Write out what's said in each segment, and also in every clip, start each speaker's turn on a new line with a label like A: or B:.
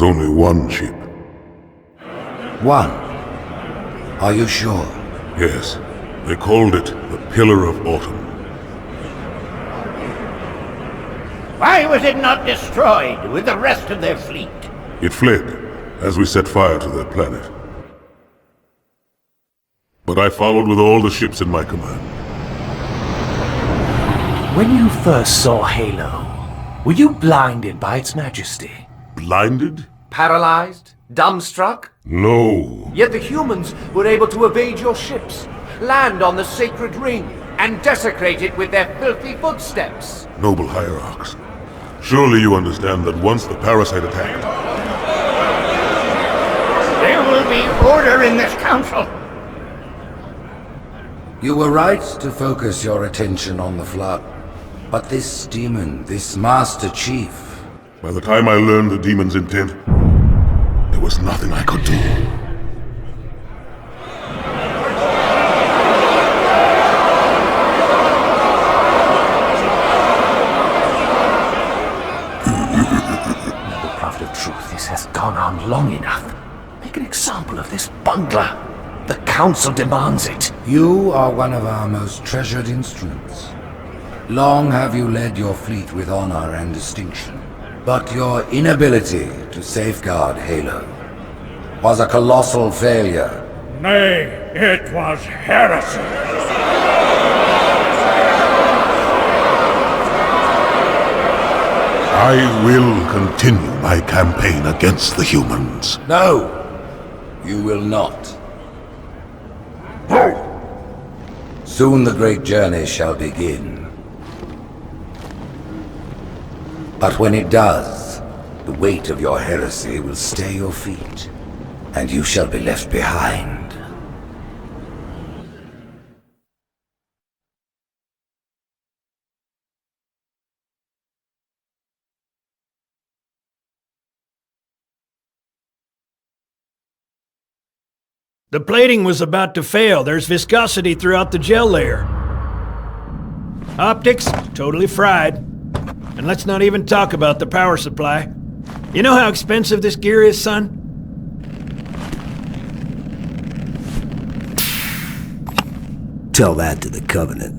A: only one ship.
B: One? Are you sure?
A: Yes. They called it the Pillar of Autumn.
C: Why was it not destroyed with the rest of their fleet?
A: It fled as we set fire to their planet. But I followed with all the ships in my command.
D: When you first saw Halo, were you blinded by its majesty?
A: Blinded?
D: Paralyzed? Dumbstruck?
A: No.
D: Yet the humans were able to evade your ships, land on the sacred ring, and desecrate it with their filthy footsteps.
A: Noble hierarchs, surely you understand that once the parasite attacked...
C: There will be order in this council.
B: You were right to focus your attention on the Flood. But this demon, this Master Chief...
A: By the time I learned the demon's intent, there was nothing I could do.
D: Noble Prophet of Truth, this has gone on long enough. Make an example of this bungler. The Council demands it.
B: You are one of our most treasured instruments. Long have you led your fleet with honor and distinction. But your inability to safeguard Halo was a colossal failure.
C: Nay, it was heresy.
A: I will continue my campaign against the humans.
B: No, you will not. Soon the great journey shall begin. But when it does, the weight of your heresy will stay your feet, and you shall be left behind.
E: The plating was about to fail. There's viscosity throughout the gel layer. Optics, totally fried. And let's not even talk about the power supply. You know how expensive this gear is, son?
F: Tell that to the Covenant.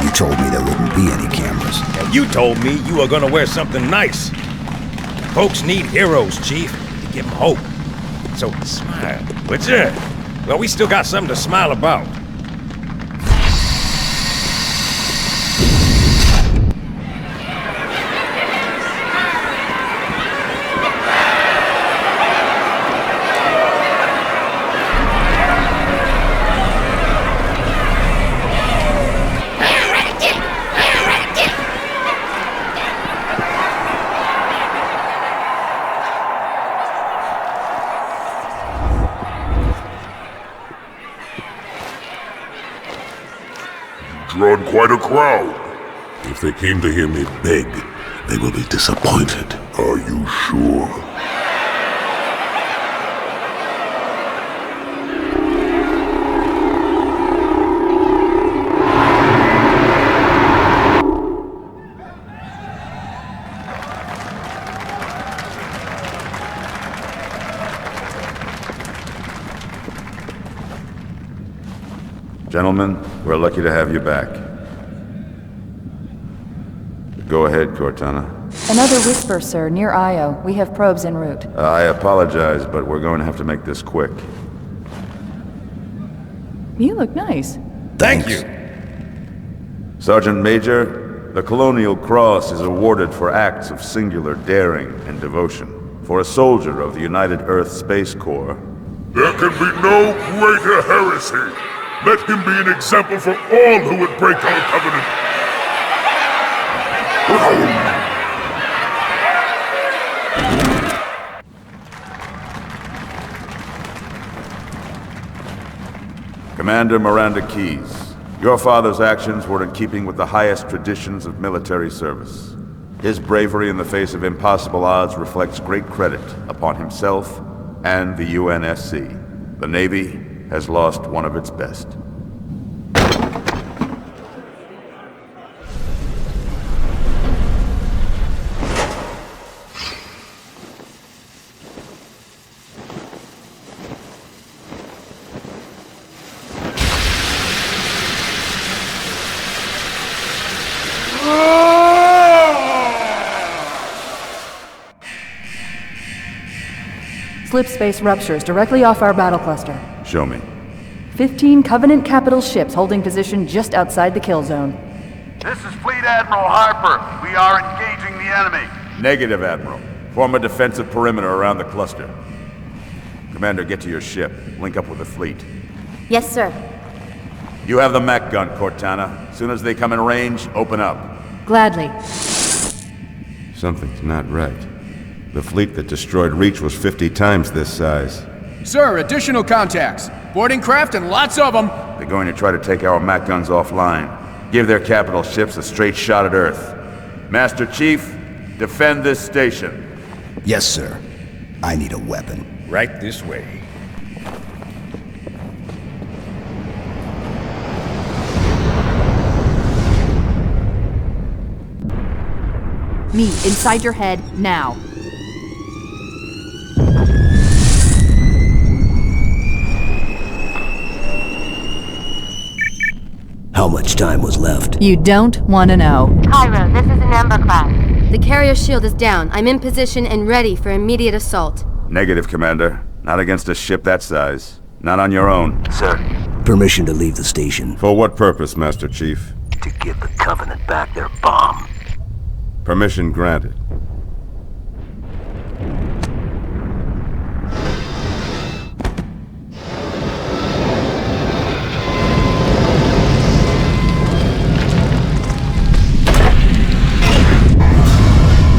F: You told me there wouldn't be any cameras.
G: And you told me you were gonna wear something nice. Folks need heroes, Chief, to give them hope. So smile, would ya? Well, we still got something to smile about.
A: Drawn quite a crowd. If they came to hear me beg, they will be disappointed. Are you sure?
H: Gentlemen, we're lucky to have you back. Go ahead, Cortana.
I: Another whisper, sir, near Io. We have probes en route.
H: I apologize, but we're going to have to make this quick.
I: You look nice.
G: Thank you.
H: Sergeant Major, the Colonial Cross is awarded for acts of singular daring and devotion. For a soldier of the United Earth Space Corps.
A: There can be no greater heresy. Let him be an example for all who would break our covenant.
H: Commander Miranda Keyes, your father's actions were in keeping with the highest traditions of military service. His bravery in the face of impossible odds reflects great credit upon himself and the UNSC. The Navy has lost one of its best.
I: slip space ruptures directly off our battle cluster.
H: Show me.
I: 15 Covenant capital ships holding position just outside the kill zone.
J: This is Fleet Admiral Harper. We are engaging the enemy.
H: Negative, Admiral. Form a defensive perimeter around the cluster. Commander, get to your ship. Link up with the fleet.
K: Yes, sir.
H: You have the mech gun, Cortana. As soon as they come in range, open up.
I: Gladly.
H: Something's not right. The fleet that destroyed Reach was 50 times this size.
L: Sir, additional contacts. Boarding craft and lots of them.
H: They're going to try to take our mech guns offline. Give their capital ships a straight shot at Earth. Master Chief, defend this station.
F: Yes, sir. I need a weapon.
G: Right this way.
K: Me, inside your head, now.
F: How much time was left?
I: You don't want to know.
M: Cairo, this is an Ember class.
K: The carrier shield is down. I'm in position and ready for immediate assault.
H: Negative, Commander. Not against a ship that size. Not on your own.
F: Sir. Permission to leave the station.
H: For what purpose, Master Chief?
F: To give the Covenant back their bomb.
H: Permission granted.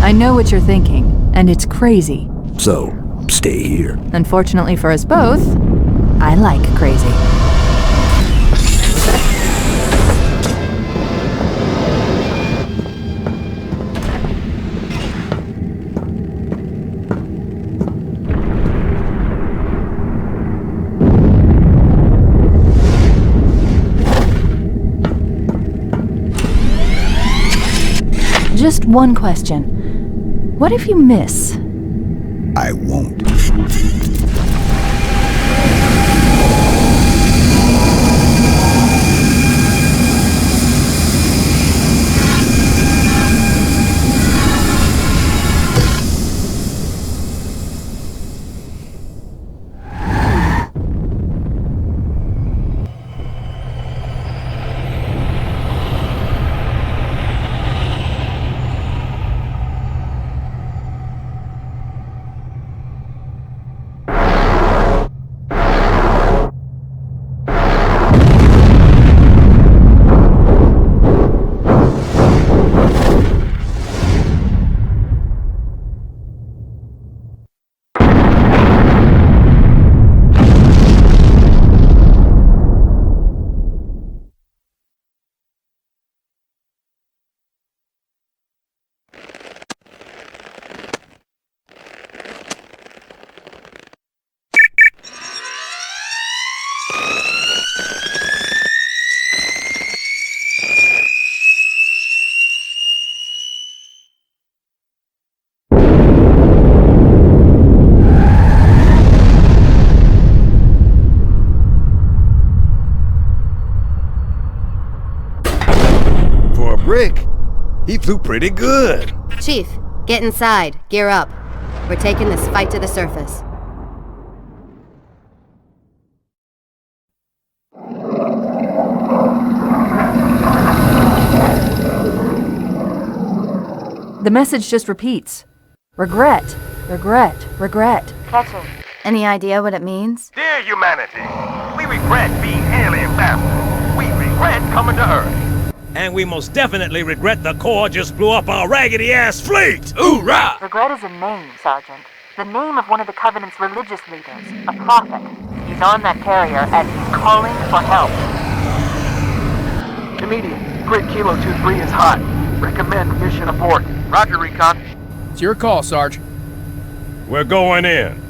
I: I know what you're thinking, and it's crazy.
F: So, stay here.
I: Unfortunately for us both, I like crazy. Just one question. What if you miss?
F: I won't.
G: Rick, he flew pretty good.
K: Chief, get inside. Gear up. We're taking this fight to the surface.
I: The message just repeats. Regret, regret, regret.
M: Catching.
I: Any idea what it means?
J: Dear humanity, we regret being alien bastards. We regret coming to Earth.
G: And we most definitely regret the Corps just blew up our raggedy-ass fleet! Hoorah!
M: Regret is a name, Sergeant. The name of one of the Covenant's religious leaders, a prophet. He's on that carrier and he's calling for help.
N: Immediate. Grid Kilo 2-3 is hot. Recommend mission abort.
J: Roger, Recon.
L: It's your call, Sarge.
G: We're going in.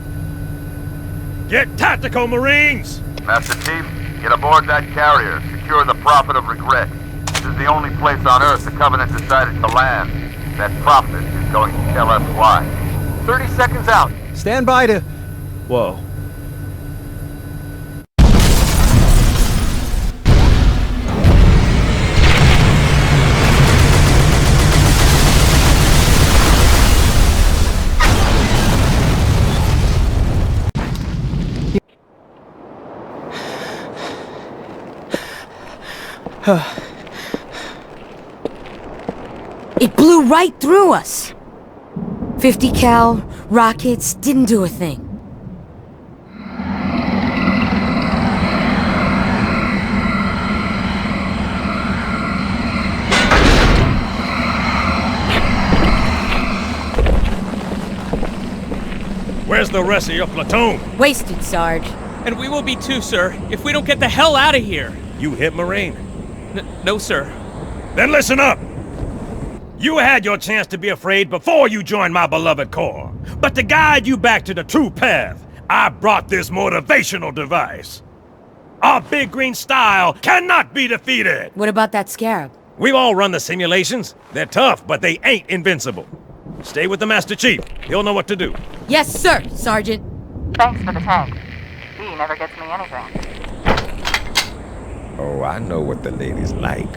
G: Get tactical, Marines!
J: Master Chief, get aboard that carrier. Secure the Prophet of Regret. This is the only place on Earth the Covenant decided to land. That prophet is going to tell us why.
N: 30 seconds out.
E: Stand by to... Whoa.
O: It blew right through us. 50 cal rockets didn't do a thing.
G: Where's the rest of your platoon?
O: Wasted, Sarge.
P: And we will be too, sir, if we don't get the hell out of here.
G: You hit Marine?
P: No, sir.
G: Then listen up! You had your chance to be afraid before you joined my beloved Corps. But to guide you back to the true path, I brought this motivational device. Our big green style cannot be defeated!
O: What about that scarab?
G: We've all run the simulations. They're tough, but they ain't invincible. Stay with the Master Chief. He'll know what to do.
O: Yes, sir, Sergeant.
M: Thanks for the tank. He never gets me anything.
G: Oh, I know what the ladies like.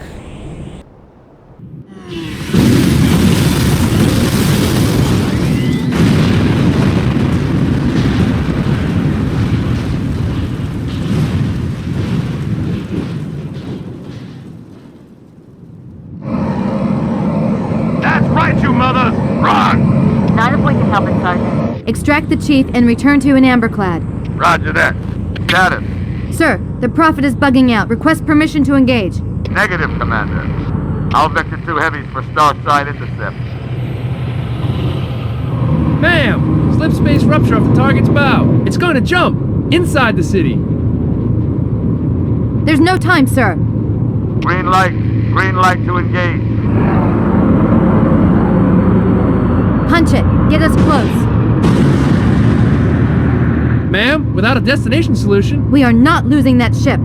J: That's right, you mothers! Run!
M: Not if we can help it, Sergeant.
K: Extract the chief and return to an amberclad.
J: Roger that. Status.
K: Sir, the Prophet is bugging out. Request permission to engage.
J: Negative, Commander. I'll vector 2 heavies for star-side intercept.
Q: Ma'am! Slip space rupture off the target's bow. It's going to jump! Inside the city.
K: There's no time, sir.
J: Green light. Green light to engage.
K: Punch it. Get us close.
Q: Ma'am, without a destination solution...
K: We are not losing that ship.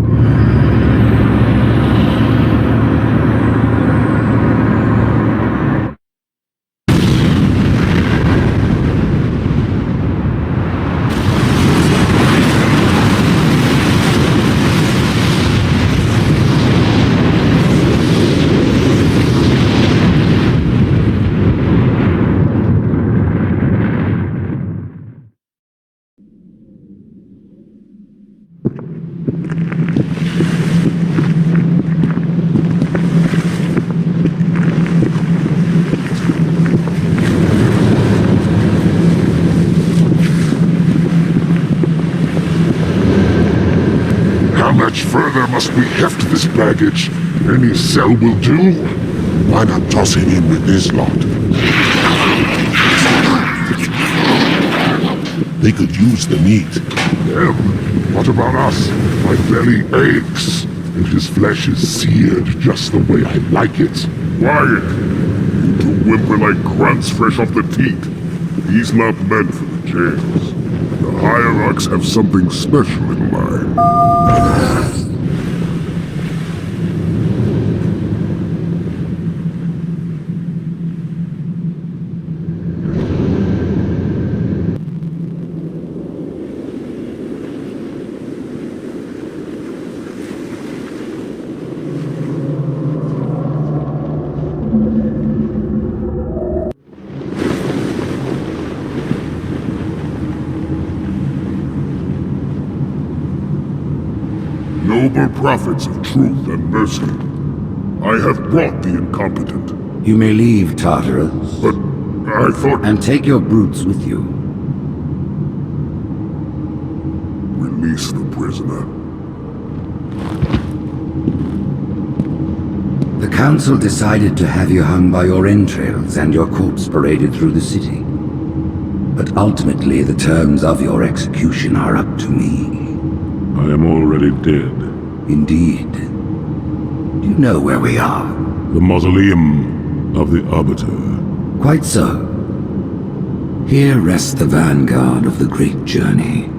A: Further must we heft this baggage? Any cell will do? Why not toss him in with this lot? They could use the meat. Them? What about us? My belly aches, and his flesh is seared just the way I like it. Quiet! You two whimper like grunts fresh off the teat. He's not meant for the jails. The hierarchs have something special in mind. Noble prophets of truth and mercy, I have brought the incompetent.
B: You may leave, Tartarus.
A: But I thought...
B: And take your brutes with you.
A: Release the prisoner.
B: The Council decided to have you hung by your entrails and your corpse paraded through the city. But ultimately, the terms of your execution are up to me.
A: I am already dead.
B: Indeed. Do you know where we are?
A: The mausoleum of the Arbiter.
B: Quite so. Here rests the vanguard of the great journey.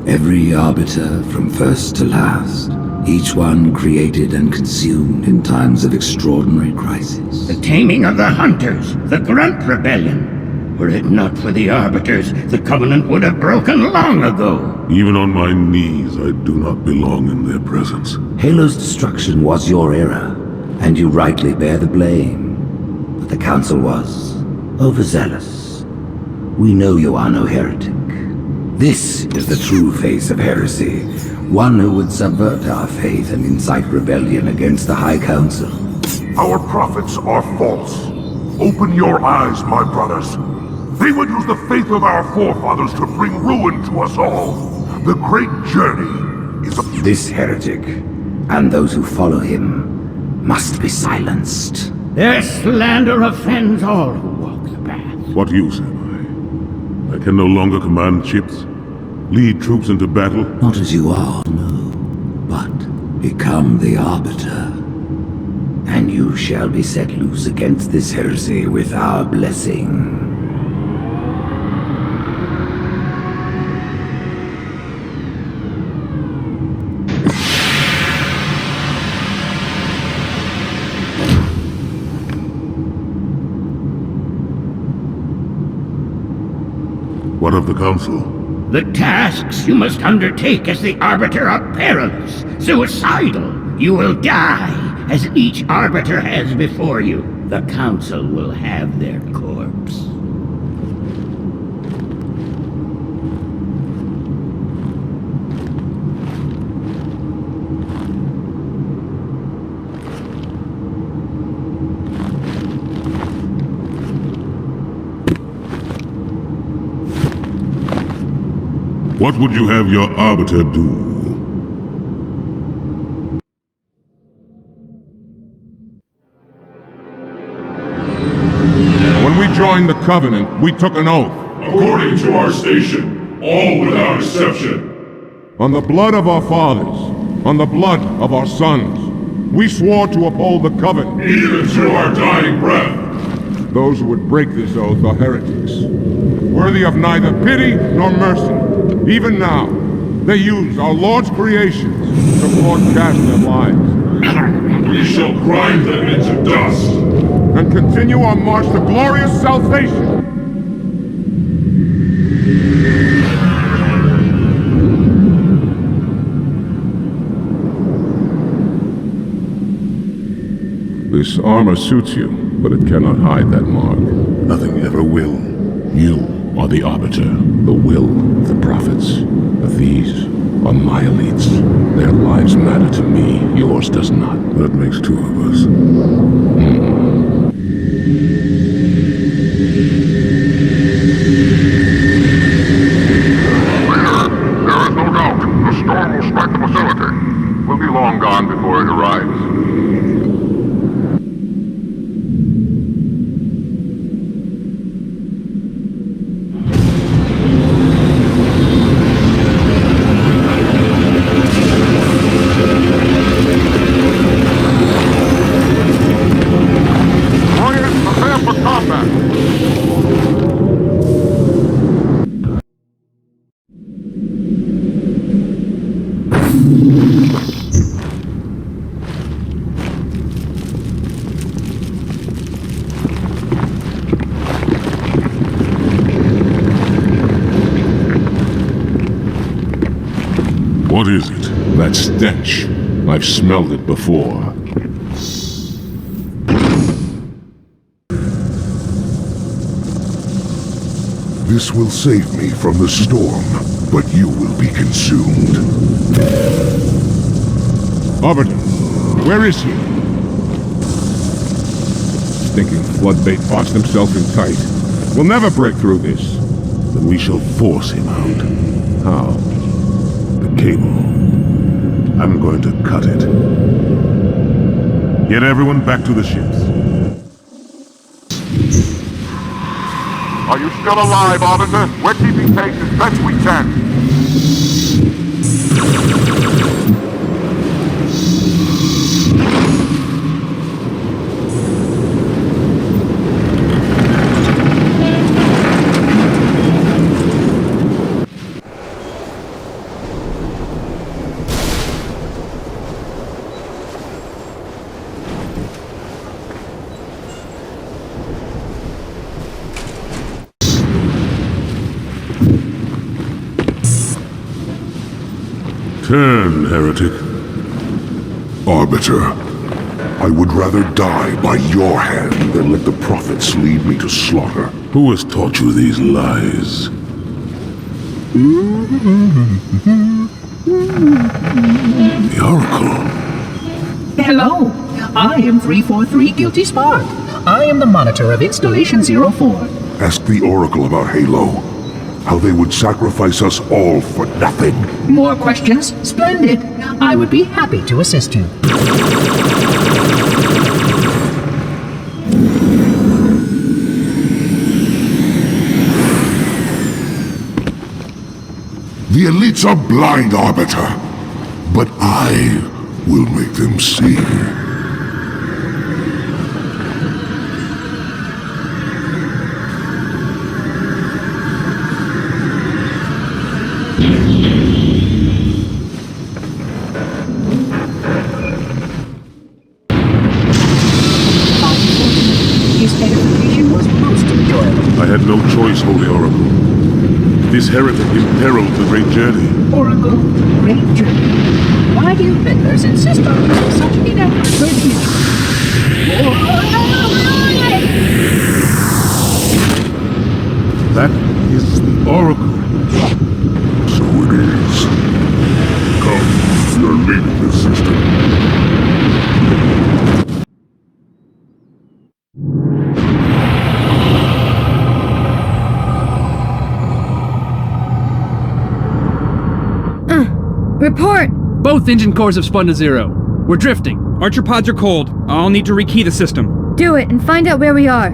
B: Every Arbiter from first to last. Each one created and consumed in times of extraordinary crisis.
C: The taming of the Hunters, the Grunt Rebellion. Were it not for the Arbiters, the Covenant would have broken long ago.
A: Even on my knees, I do not belong in their presence.
B: Halo's destruction was your error, and you rightly bear the blame. But the Council was overzealous. We know you are no heretic. This is the true face of heresy, One who would subvert our faith and incite rebellion against the High Council.
A: Our prophets are false. Open your eyes, my brothers. They would use the faith of our forefathers to bring ruin to us all. The great journey is a...
B: This heretic, and those who follow him, must be silenced.
C: Their slander offends all who walk the path.
A: What use am I? I can no longer command ships, lead troops into battle.
B: Not as you are, no, but become the Arbiter. And you shall be set loose against this heresy with our blessing.
A: What of the Council?
C: The tasks you must undertake as the Arbiter are perilous, suicidal. You will die, as each Arbiter has before you. The Council will have their corpse.
A: What would you have your Arbiter do?
R: When we joined the Covenant, we took an oath.
A: According to our station, all without exception.
R: On the blood of our fathers, on the blood of our sons, we swore to uphold the Covenant.
A: Even to our dying breath.
R: Those who would break this oath are heretics, worthy of neither pity nor mercy. Even now, they use our Lord's creations to broadcast their lies.
A: We shall grind them into dust.
R: And continue our march to glorious salvation. This armor suits you, but it cannot hide that mark.
A: Nothing ever will. You are the Arbiter,
R: the will of the prophets. But these are my elites. Their lives matter to me. Yours does not.
A: That makes two of us.
J: There is no doubt. The storm will strike the facility. We'll be long gone before it arrives.
A: What is it?
R: That stench. I've smelled it before.
A: This will save me from the storm, but you will be consumed.
R: Arbiter, where is he? Stinking floodbait boxed himself in tight. We'll never break through this.
A: Then we shall force him out.
R: How?
A: The cable. I'm going to cut it. Get everyone back to the ships.
J: Are you still alive, Arbiter? We're keeping pace as best we can.
A: Turn, heretic. Arbiter, I would rather die by your hand than let the prophets lead me to slaughter. Who has taught you these lies? The Oracle.
S: Hello, I am 343 Guilty Spark. I am the monitor of Installation 04.
A: Ask the Oracle about Halo. How they would sacrifice us all for nothing.
S: More questions? Splendid. I would be happy to assist you.
A: The elites are blind, Arbiter. But I will make them see.
S: His edification was most enjoyable.
A: I had no choice, Holy Oracle. This heretic imperiled the great journey.
S: Oracle, great journey. Why do you meddlers insist on using such inaccurate verbiage?
A: That is the Oracle. So it is. Come, you're leaving the system.
I: Report!
Q: Both engine cores have spun to zero. We're drifting.
P: Archer pods are cold. I'll need to rekey the system.
I: Do it and find out where we are.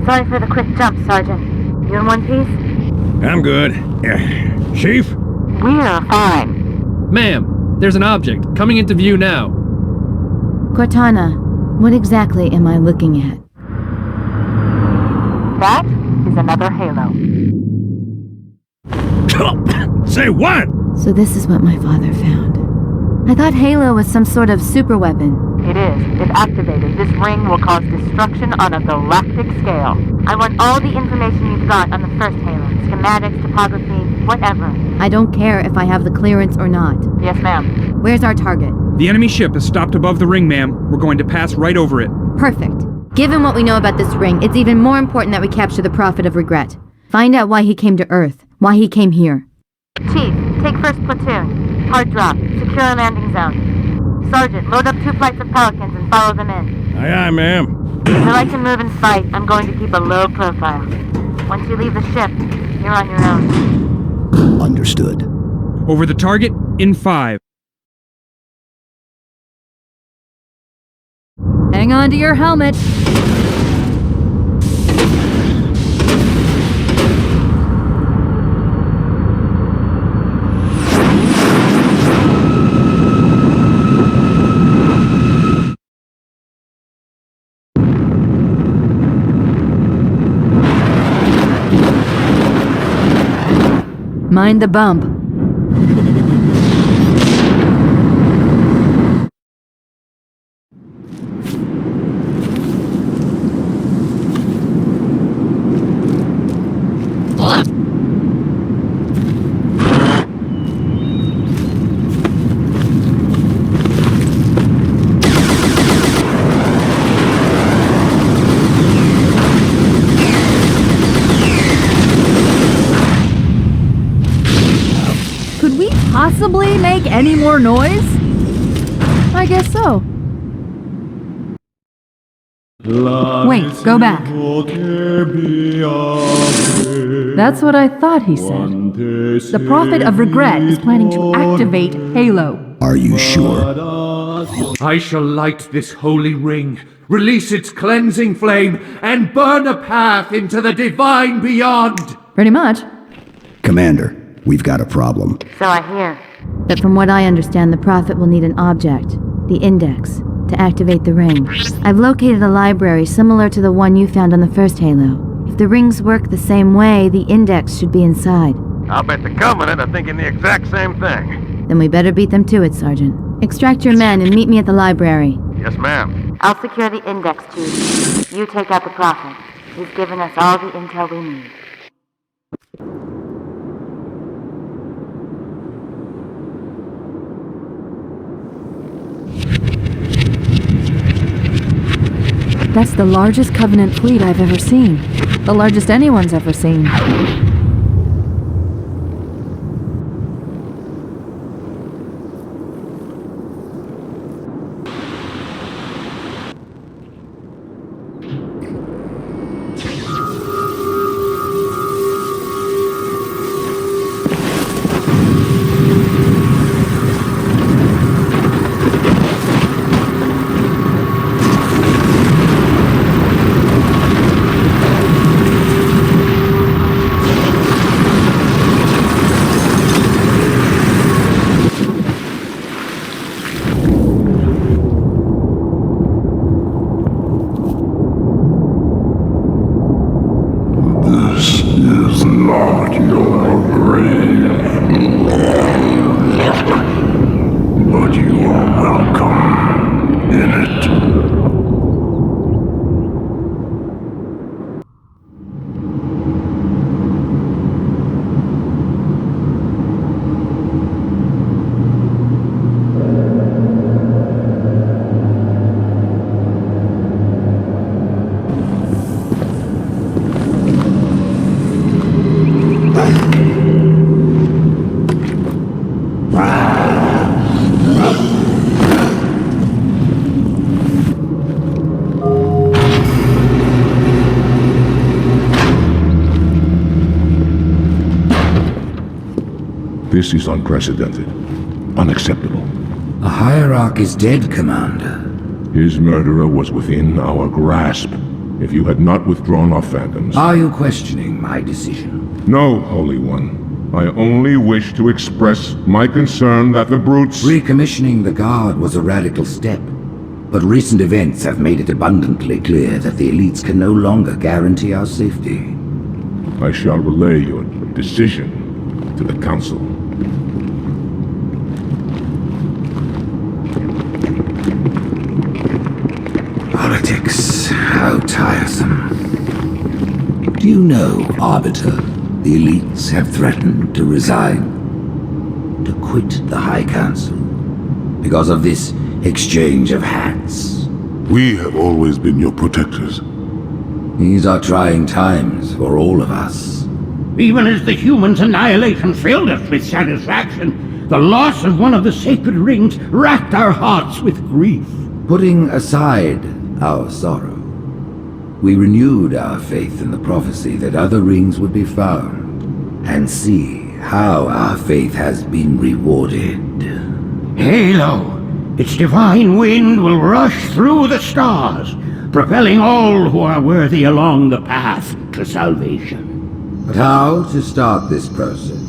M: Sorry for the quick jump, Sergeant. You in one piece?
G: I'm good. Chief?
M: We're fine.
Q: Ma'am, there's an object coming into view now.
I: Cortana, what exactly am I looking at?
M: That is another Halo.
G: Say what?
I: So this is what my father found. I thought Halo was some sort of superweapon.
M: It is. If activated, this ring will cause destruction on a galactic scale. I want all the information you've got on the first Halo. Schematics, topography, whatever.
I: I don't care if I have the clearance or not.
M: Yes, ma'am.
I: Where's our target?
P: The enemy ship is stopped above the ring, ma'am. We're going to pass right over it.
I: Perfect. Given what we know about this ring, it's even more important that we capture the Prophet of Regret. Find out why he came to Earth. Why he came here.
M: Chief, take first platoon. Hard drop. Secure landing zone. Sergeant, load up 2 flights of Pelicans and follow them in.
G: Aye, aye, ma'am.
M: If I can move and fight, I'm going to keep a low profile. Once you leave the ship, you're on your own.
F: Understood.
P: Over the target in 5.
I: Hang on to your helmet. Mind the bump. Possibly make any more noise? I guess so. Wait, go back. That's what I thought he said. The Prophet of Regret is planning to activate Halo.
F: Are you sure?
T: I shall light this holy ring, release its cleansing flame, and burn a path into the divine beyond!
I: Pretty much.
F: Commander, we've got a problem.
M: So I hear.
I: But from what I understand, the Prophet will need an object, the Index, to activate the ring. I've located a library similar to the one you found on the first Halo. If the rings work the same way, the Index should be inside.
J: I'll bet the Covenant are thinking the exact same thing.
I: Then we better beat them to it, Sergeant. Extract your men and meet me at the library.
J: Yes, ma'am.
M: I'll secure the Index, Chief. You take out the Prophet. He's given us all the intel we need.
I: That's the largest Covenant fleet I've ever seen. The largest anyone's ever seen.
A: not your grave. But you are welcome in it.
R: This is unprecedented. Unacceptable.
B: The Hierarch is dead, Commander.
R: His murderer was within our grasp. If you had not withdrawn our phantoms...
B: Are you questioning my decision?
R: No, Holy One. I only wish to express my concern that the brutes...
B: Recommissioning the Guard was a radical step. But recent events have made it abundantly clear that the elites can no longer guarantee our safety.
R: I shall relay your decision to the Council.
B: Politics, how tiresome. Do you know, Arbiter, the elites have threatened to resign, to quit the High Council, because of this exchange of hats?
A: We have always been your protectors.
B: These are trying times for all of us.
C: Even as the humans' annihilation filled us with satisfaction, the loss of one of the sacred rings racked our hearts with grief.
B: Putting aside our sorrow, we renewed our faith in the prophecy that other rings would be found, and see how our faith has been rewarded.
C: Halo, its divine wind will rush through the stars, propelling all who are worthy along the path to salvation.
B: But how to start this process?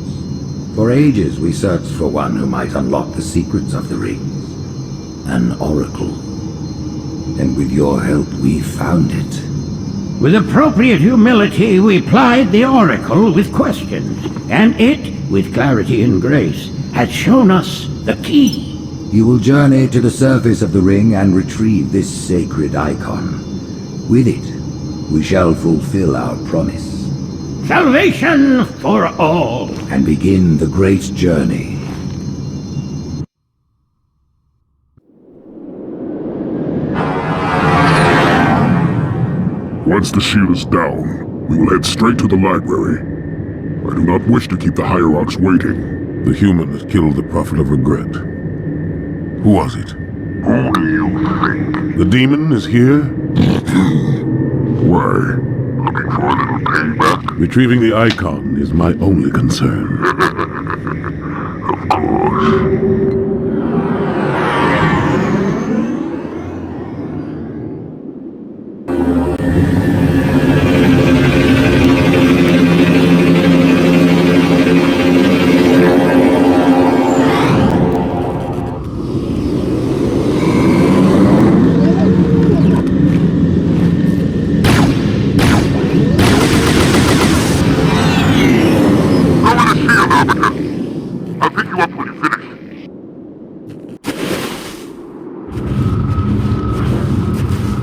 B: For ages we searched for one who might unlock the secrets of the rings. An oracle. And with your help we found it.
C: With appropriate humility we plied the oracle with questions, and it, with clarity and grace, has shown us the key.
B: You will journey to the surface of the ring and retrieve this sacred icon. With it, we shall fulfill our promise.
C: Salvation for all!
B: And begin the great journey.
A: Once the shield is down, we will head straight to the library. I do not wish to keep the Hierarchs waiting.
R: The human that killed the Prophet of Regret. Who was it?
A: Who do you think?
R: The demon is here?
A: Why? Looking for a little payback?
R: Retrieving the icon is my only concern.
A: Of course.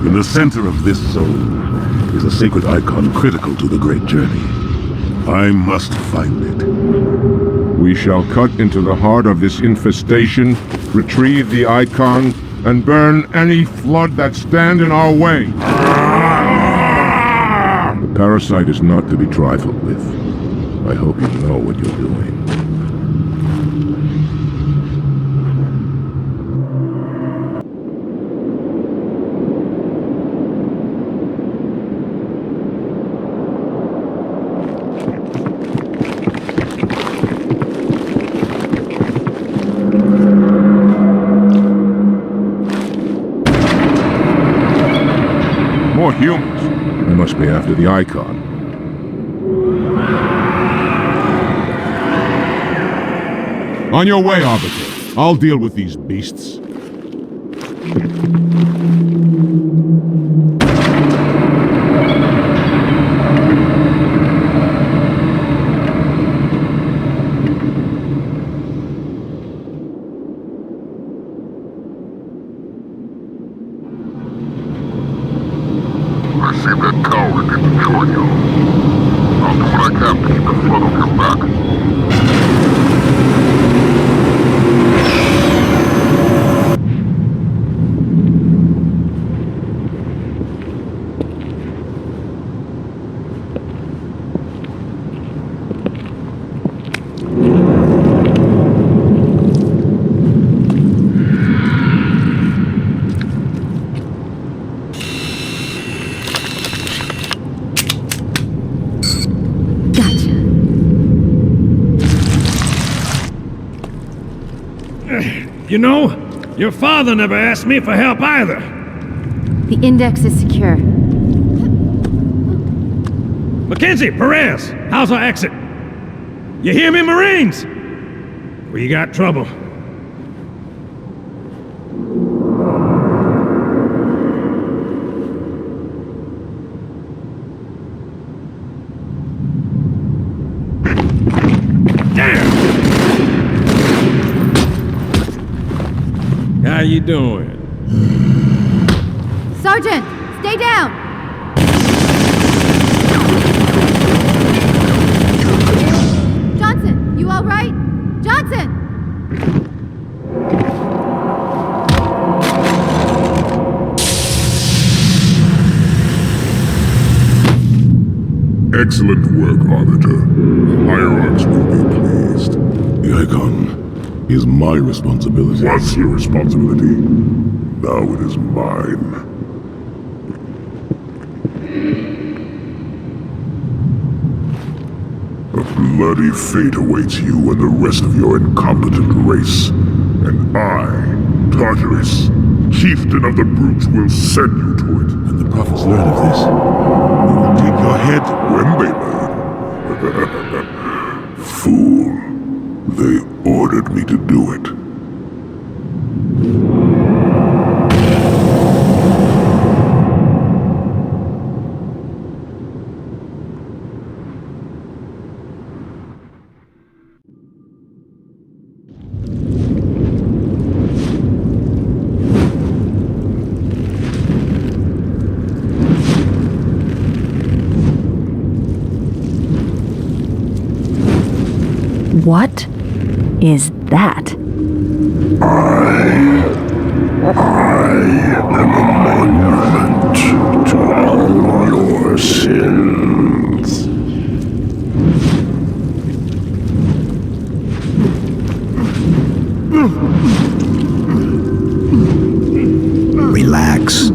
R: In the center of this zone is a sacred icon critical to the great journey. I must find it. We shall cut into the heart of this infestation, retrieve the icon, and burn any flood that stand in our way. The parasite is not to be trifled with. I hope you know what you're doing. More humans. They must be after the icon. On your way, Arbiter. I'll deal with these beasts.
A: before they'll come back.
G: You know, your father never asked me for help either.
I: The index is secure.
G: Mackenzie, Perez, how's our exit? You hear me, Marines? We got trouble. How you doing?
I: Sergeant, stay down! Johnson, you all right? Johnson!
A: Excellent work, Arbiter. The hierarchs will be pleased. The Icon is my responsibility. Was your responsibility. Now it is mine. A bloody fate awaits you and the rest of your incompetent race. And I, Tartarus, chieftain of the brutes, will send you to it. When the prophets learn of this, they will take your head when they learn. Fool. They ordered me to do it.
M: What is that?
A: I am a monument to all your sins.
F: Relax.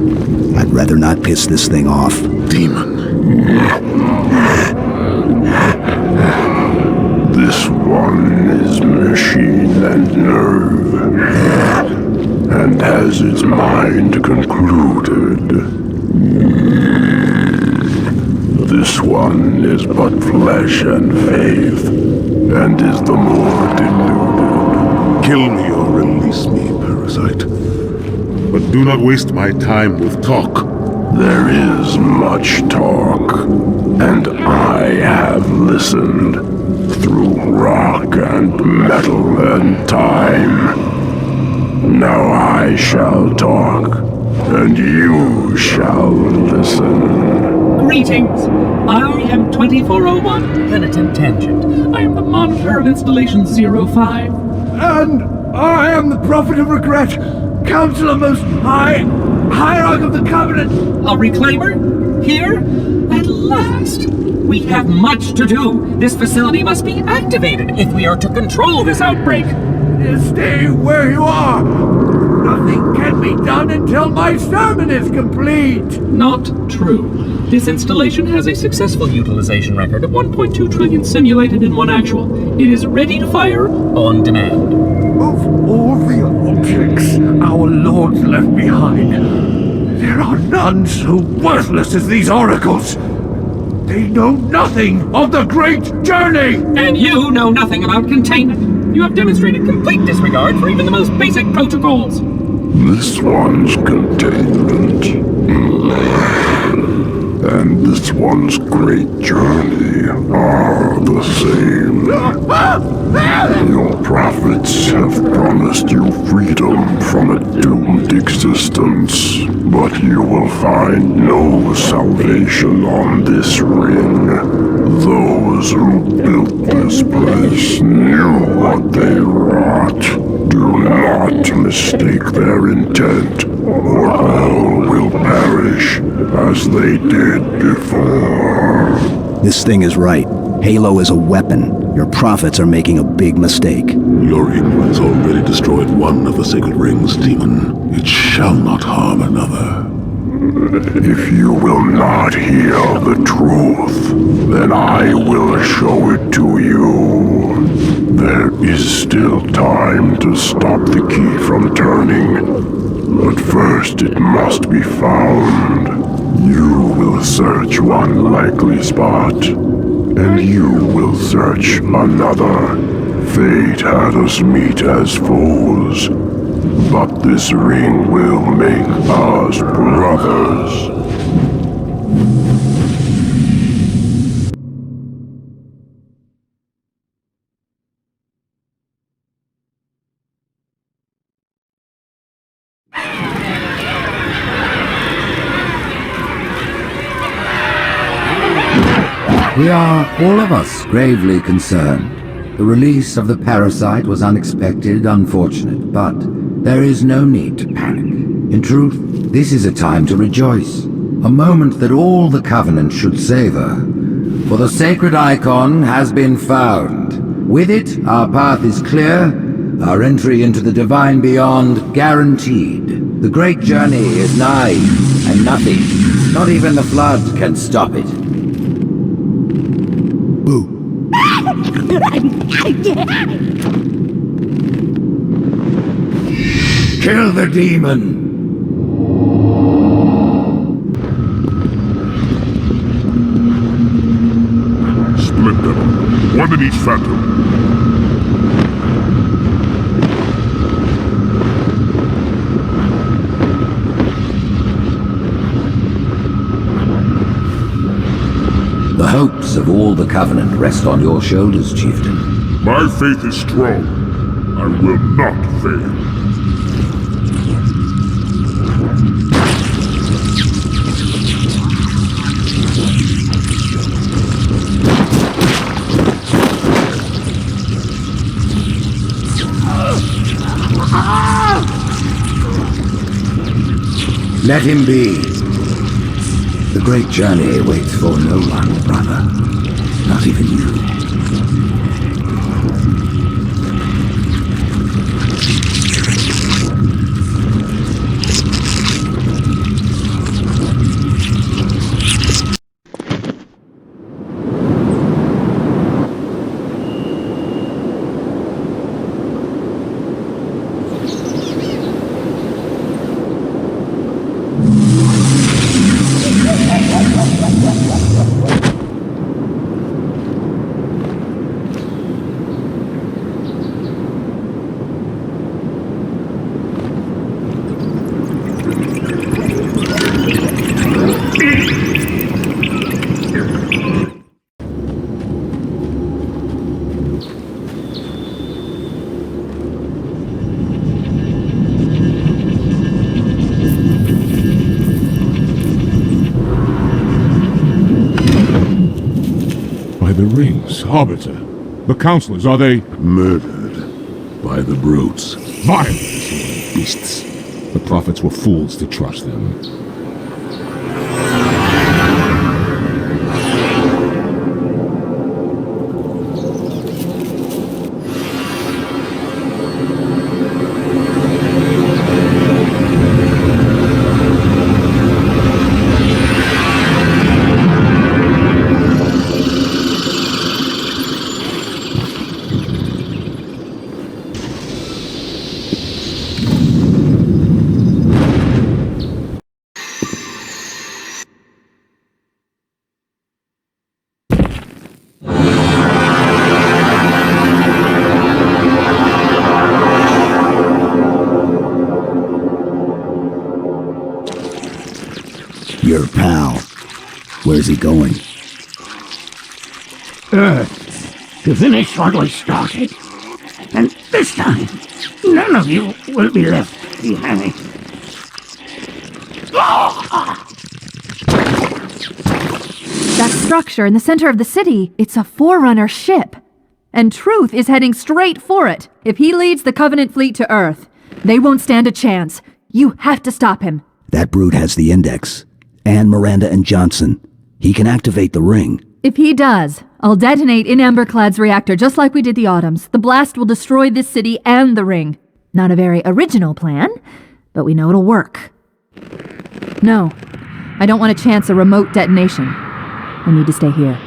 F: I'd rather not piss this thing off.
A: Demon. This one is machine and nerve, and has its mind concluded. This one is but flesh and faith, and is the more deluded. Kill me or release me, parasite. But do not waste my time with talk. There is much talk, and I have listened through rock and metal and time. Now I shall talk, and you shall listen.
S: Greetings! I am 2401, Penitent Tangent. I am the monitor of Installation 05.
T: And I am the Prophet of Regret, Counselor Most High, Hierarch of the Covenant.
S: A reclaimer? Here? At last! We have much to do. This facility must be activated if we are to control this outbreak.
T: Stay where you are. Nothing can be done until my sermon is complete.
S: Not true. This installation has a successful utilization record of 1.2 trillion simulated and 1 actual. It is ready to fire on demand.
T: Of all the objects our lords left behind, there are none so worthless as these oracles. They know nothing of the great journey!
S: And you know nothing about containment. You have demonstrated complete disregard for even the most basic protocols.
A: This one's containment. And this one's great journey are the same. Your prophets have promised you freedom from a doomed existence, but you will find no salvation on this ring. Those who built this place knew what they wrought. Do not mistake their intent, or all will perish as they did before.
F: This thing is right. Halo is a weapon. Your prophets are making a big mistake.
U: Your ignorance already destroyed one of the sacred rings, demon. It shall not harm another.
A: If you will not hear the truth, then I will show it to you. There is still time to stop the key from turning, but first it must be found. You will search one likely spot, and you will search another. Fate had us meet as foes, but this ring will make us brothers.
B: We are, all of us, gravely concerned. The release of the parasite was unexpected, unfortunate, but there is no need to panic. In truth, this is a time to rejoice. A moment that all the Covenant should savor. For the sacred icon has been found. With it, our path is clear, our entry into the divine beyond guaranteed. The great journey is nigh, and nothing, not even the flood, can stop it.
F: Boo.
B: Kill the demon!
A: Split them, one in each phantom.
B: The hopes of all the Covenant rest on your shoulders, Chieftain.
A: My faith is strong. I will not fail.
B: Let him be. The great journey waits for no one, brother. Not even you.
R: The rings, Arbiter. The counselors, are they...
U: Murdered by the brutes.
R: Violence, beasts. The prophets were fools to trust them.
F: Your pal. Where's he going?
C: Earth, to finish what we started. And this time, none of you will be left behind.
V: That structure in the center of the city, it's a Forerunner ship.
D: And Truth is heading straight for it. If he leads the Covenant fleet to Earth, they won't stand a chance. You have to stop him.
F: That brute has the Index. And Miranda and Johnson. He can activate the ring.
D: If he does, I'll detonate in Emberclad's reactor just like we did the Autumn's. The blast will destroy this city and the ring. Not a very original plan, but we know it'll work. No, I don't want to chance a remote detonation. I need to stay here.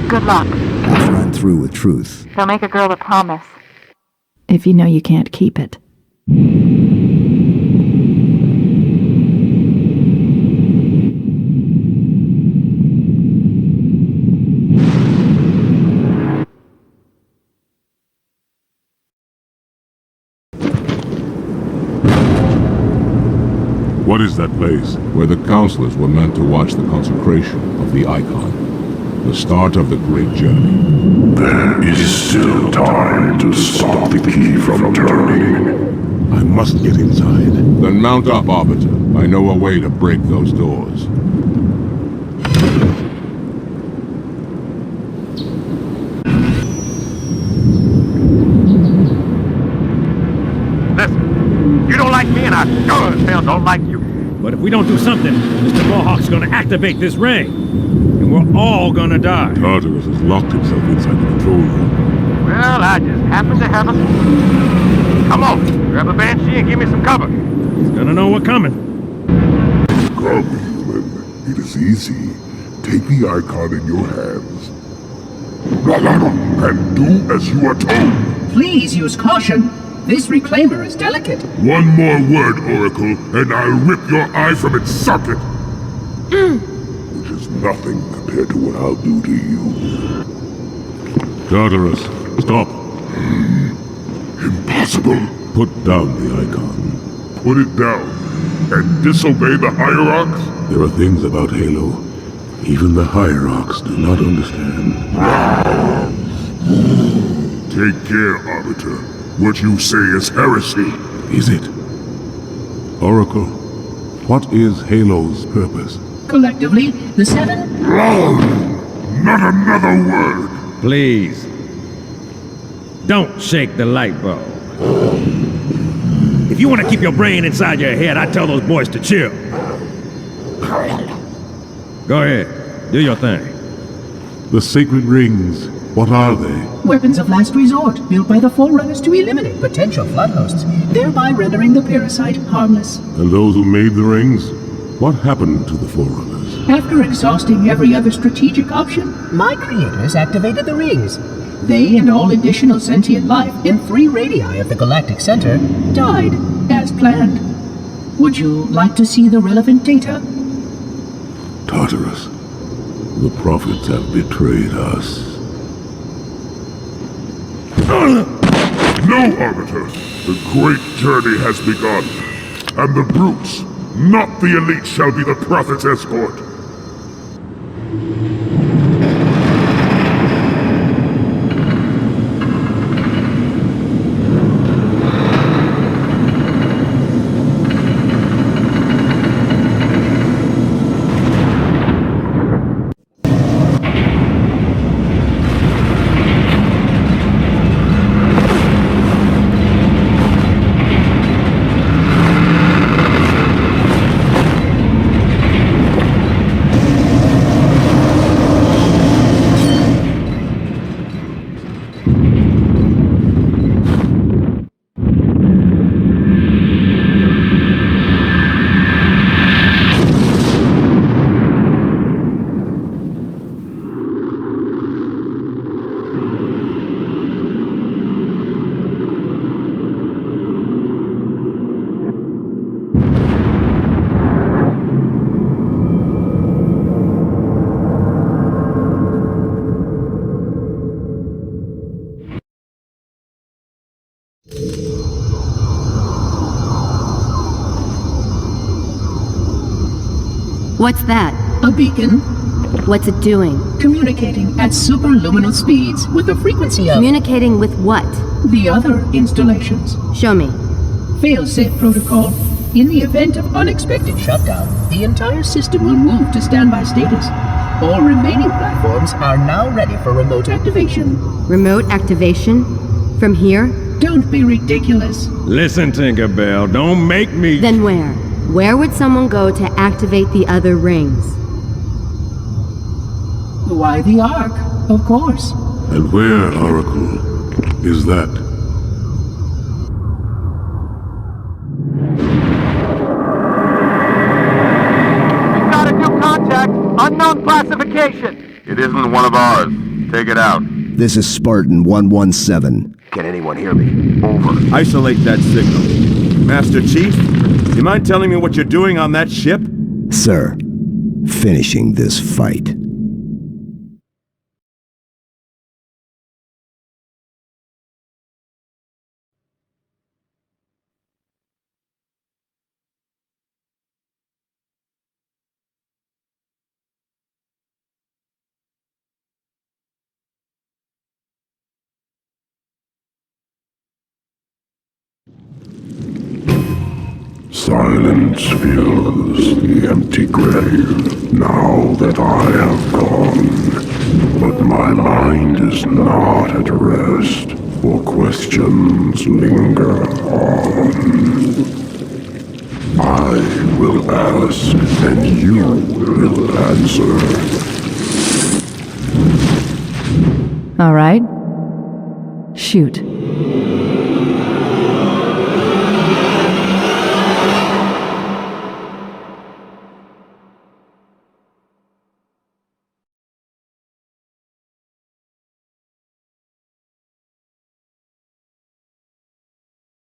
M: Good luck.
F: I'll run through with Truth.
M: They'll make a girl a promise.
D: If you know you can't keep it.
R: What is that place? Where the counselors were meant to watch the consecration of the Icon. The start of the great journey.
U: There is still time to stop the key from turning.
R: I must get inside. Then mount up, Arbiter. I know a way to break those doors.
G: Listen, you don't like me and I sure as hell don't like you. But if we don't do something, Mr. Mohawk's gonna activate this ring. And we're all gonna die.
R: Tartarus has locked himself inside the control room.
G: Well, I just happen to have a... Come on, grab a banshee and give me some cover. He's gonna know we're coming.
A: Come, human. It is easy. Take the Icon in your hands. And do as you are told.
V: Please use caution. This reclaimer is delicate.
A: One more word, Oracle, and I'll rip your eye from its socket. Which is nothing compared to what I'll do to you.
R: Tartarus, stop.
A: Impossible.
R: Put down the Icon.
A: Put it down and disobey the Hierarchs?
U: There are things about Halo even the Hierarchs do not understand.
A: Take care, Arbiter. What you say is heresy.
U: Is it? Oracle, what is Halo's purpose?
V: Collectively, the Seven...
A: Not another word!
G: Please. Don't shake the light bulb. If you want to keep your brain inside your head, I tell those boys to chill. Go ahead. Do your thing.
U: The sacred rings, what are they?
V: Weapons of last resort, built by the Forerunners to eliminate potential flood hosts, thereby rendering the parasite harmless.
U: And those who made the rings? What happened to the Forerunners?
V: After exhausting every other strategic option, my creators activated the rings. They and all additional sentient life in 3 radii of the galactic center died, as planned. Would you like to see the relevant data?
U: Tartarus, the prophets have betrayed us.
A: No, Arbiter! The great journey has begun, and the brutes, not the elite, shall be the Prophet's escort.
K: What's that?
V: A beacon.
K: What's it doing?
V: Communicating at superluminal speeds with the frequency of...
K: Communicating with what?
V: The other installations.
K: Show me.
V: Fail-safe protocol. In the event of unexpected shutdown, the entire system will move to standby status. All remaining platforms are now ready for remote activation.
K: Remote activation? From here?
V: Don't be ridiculous.
G: Listen, Tinkerbell, don't make me...
K: Then where? Where would someone go to activate the other rings?
V: Why the Ark, of course.
U: And where, Oracle, is that?
N: We've got a new contact. Unknown classification.
J: It isn't one of ours. Take it out.
H: This is Spartan 117.
L: Can anyone hear me?
J: Over.
G: Isolate that signal. Master Chief, you mind telling me what you're doing on that ship?
H: Sir, finishing this fight.
A: Silence fills the empty grave now that I have gone. But my mind is not at rest, for questions linger on. I will ask, and you will answer.
D: All right. Shoot.